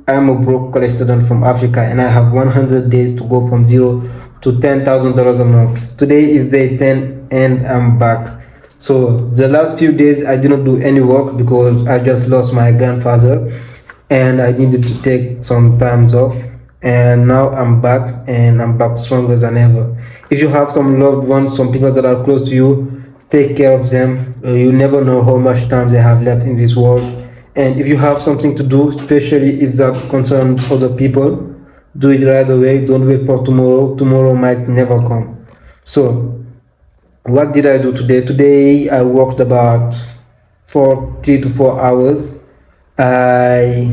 I am a broke college student from Africa and I have 100 days to go from zero to $10,000 a month. Today is day 10 and I'm back. So the last few days I didn't do any work because I just lost my grandfather and I needed to take some times off. And now I'm back and I'm back stronger than ever. If you have some loved ones, some people that are close to you, take care of them. You never know how much time they have left in this world. And if you have something to do, especially if that concerns other people, do it right away. Don't wait for tomorrow. Tomorrow might never come. So, what did I do today? Today I worked about 3 to 4 hours. I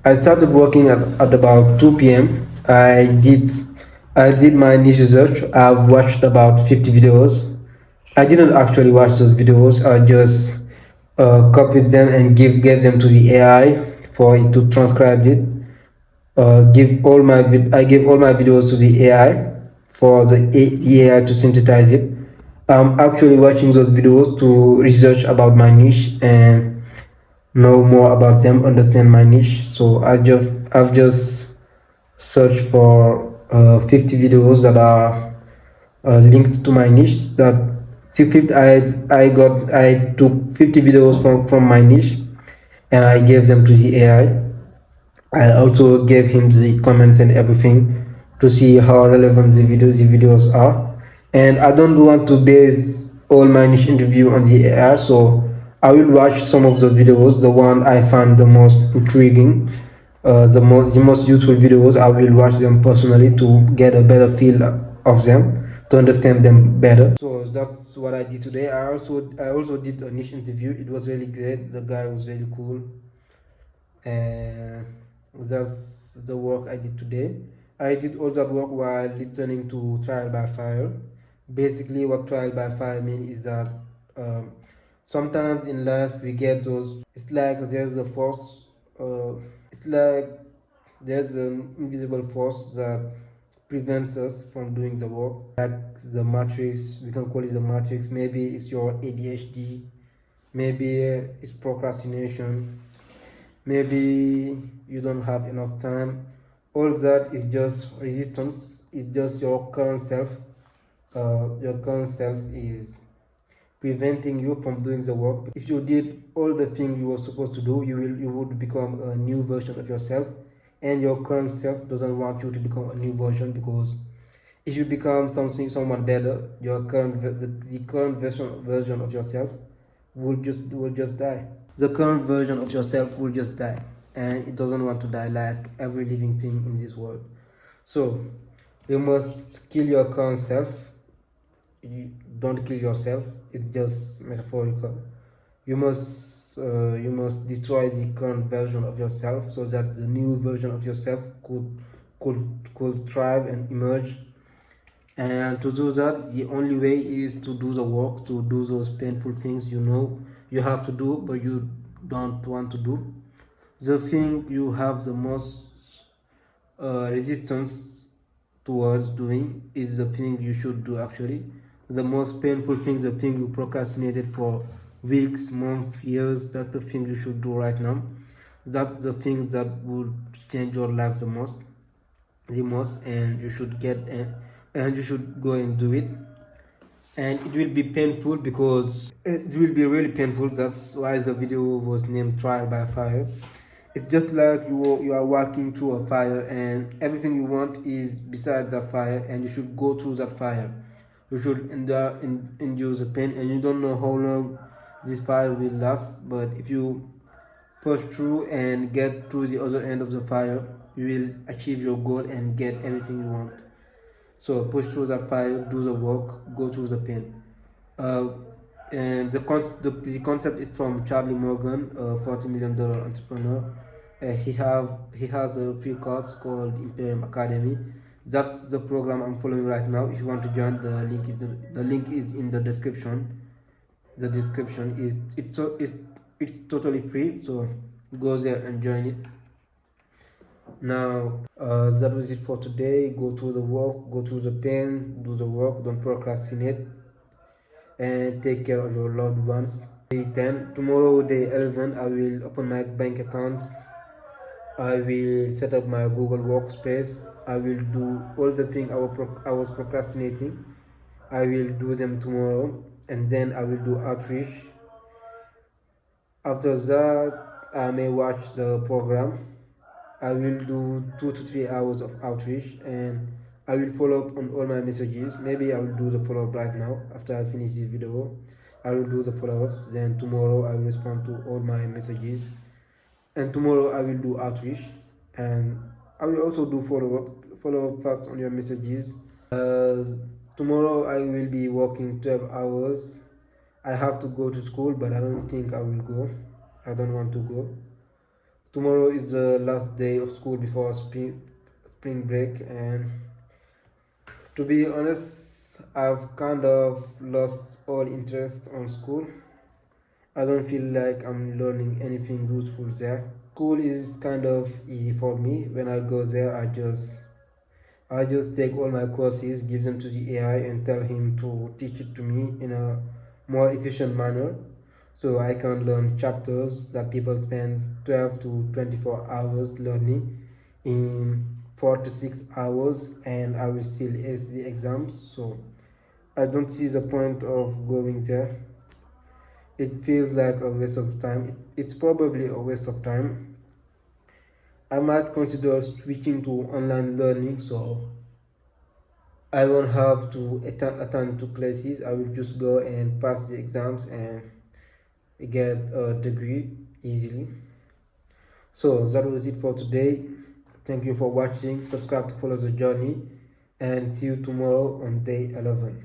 I started working at about 2 p.m. I did my niche research. I've watched about 50 videos. I didn't actually watch those videos. I just copied them and gave them to the AI for it to transcribe it. I gave all my videos to the AI for the AI to synthesize it. I'm actually watching those videos to research about my niche and know more about them, understand my niche. So I've just searched for 50 videos that are linked to my niche. I took 50 videos from my niche and I gave them to the AI. I also gave him the comments and everything to see how relevant the videos are. And I don't want to base all my niche interview on the AI, so I will watch some of the videos, the one I find the most intriguing, the most useful videos. I will watch them personally to get a better feel of them, to understand them better. So that's what I did today. I also did a niche interview. It was really great. The guy was really cool, and that's the work I did today. I did all that work while listening to Trial by Fire. Basically, what Trial by Fire means is that um, sometimes in life we get those. It's like there's a force. It's like there's an invisible force that prevents us from doing the work. Like the matrix, we can call it the matrix. Maybe it's your ADHD. Maybe it's procrastination. Maybe you don't have enough time. All that is just resistance. It's just your current self. Your current self is preventing you from doing the work. If you did all the things you were supposed to do, you would become a new version of yourself, and your current self doesn't want you to become a new version, because if you become someone better, the current version of yourself will just die. The current version of yourself will just die, and it doesn't want to die like every living thing in this world. So you must kill your current self. You don't kill yourself, it's just metaphorical. You must destroy the current version of yourself so that the new version of yourself could thrive and emerge. And to do that, the only way is to do the work, to do those painful things you know you have to do but you don't want to do. The thing you have the most resistance towards doing is the thing you should do actually. The most painful thing, the thing you procrastinated for weeks, months, years, that's the thing you should do right now. That's the thing that would change your life the most, and you should go and do it. And it will be painful, because it will be really painful. That's why the video was named Trial by Fire. It's just like you are walking through a fire and everything you want is beside that fire, and you should go through that fire. You should endure the pain, and you don't know how long this fire will last, but if you push through and get through the other end of the fire, you will achieve your goal and get everything you want. So push through that fire, do the work, go through the pain. Uh, and the concept is from Charlie Morgan, a $40 million entrepreneur. He has a free course called Imperium Academy. That's the program I'm following right now. If you want to join, the link is in the description. The description is it's totally free. So go there and join it. Now, that was it for today. Go to the work, go to the pain, do the work, don't procrastinate, and take care of your loved ones. Day 10. Tomorrow, day 11, I will open my bank accounts I will set up my Google Workspace. I will do all the things I was procrastinating. I will do them tomorrow, and then I will do outreach. After that, I may watch the program. I will do 2 to 3 hours of outreach, and I will follow up on all my messages. Maybe I will do the follow up right now after I finish this video. I will do the follow ups. Then tomorrow I will respond to all my messages, and tomorrow I will do outreach, and I will also do follow up fast on your messages. Tomorrow I will be working 12 hours. I have to go to school, but I don't think I will go. I don't want to go. Tomorrow is the last day of school before spring break, and to be honest, I've kind of lost all interest on school. I don't feel like I'm learning anything useful there. School is kind of easy for me. When I go there, I just take all my courses, give them to the AI, and tell him to teach it to me in a more efficient manner, so I can learn chapters that people spend 12 to 24 hours learning in 4 to 6 hours, and I will still ace the exams. So I don't see the point of going there. It feels like a waste of time. It's probably a waste of time. I might consider switching to online learning, so I won't have to attend to classes. I will just go and pass the exams and get a degree easily. So that was it for today. Thank you for watching. Subscribe to follow the journey, and see you tomorrow on day 11.